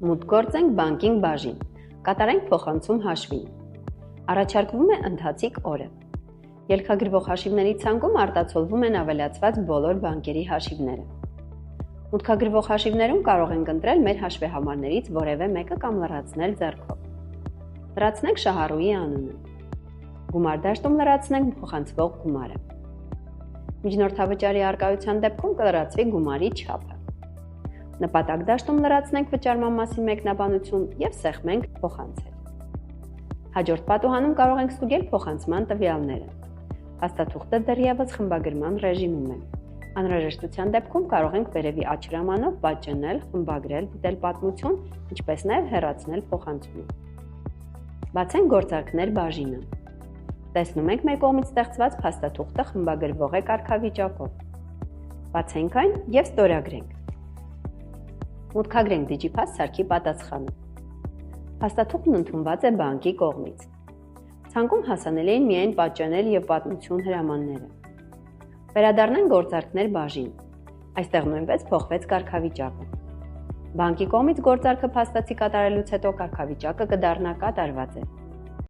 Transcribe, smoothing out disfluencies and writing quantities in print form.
Մուտք գործենք բանկինգ բաժին, կատարենք փոխանցում հաշվին։ Առաջարկվում է ընթացիկ օրը։ Ելքագրվող հաշիվների ցանկում արտացոլվում են ավելացված բոլոր բանկերի հաշիվները։ Մուտքագրվող հաշիվներում կարող ենք ընտրել մեր հաշվեհամարներից որևէ մեկը կամ լրացնել ձեռքով։ Լրացնենք շահառուի անունը։ Գումար դաշտում լրացնենք փոխանցվող գումարը։ Միջնորդավճարի առկայության դեպքում կլրացվի գումարի չափը։ Նպատակ դաշտում լրացնենք վճարման մասին մեկնաբանություն և սեղմենք փոխանցել։ Հաջորդ պատուհանում կարող ենք ստուգել փոխանցման տվյալները։ Փաստաթուղթը դեռևս խմբագրման ռեժիմում է։ Անհրաժեշտության դեպքում կարող ենք վերևի աջ հրամանով պատճենել, խմբագրել, դիտել պատմություն, ինչպես նաև հեռացնել փոխանցումը։ Բացենք գործարքներ բաժինը։ Տեսնում ենք մեր կողմից ստեղծված փաստաթուղթը խմբագրվող է կարգավիճակով։ Բացենք այն և ստորագրենք։ Մուտքագրենք Digipass սարքի պատասխանը։ Փաստաթուղթն ընդունված է բանկի կողմից։ Ցանկում հասանելի են միայն պատճենել և պատմություն հրամանները։ Վերադառնանք գործարքներ բաժին։ Այստեղ նույնպես փոխվեց կարգավիճակը։ Բանկի կողմից գործարքը փաստացի կատարելուց հետո կարգավիճակը կդառնա կատարված է։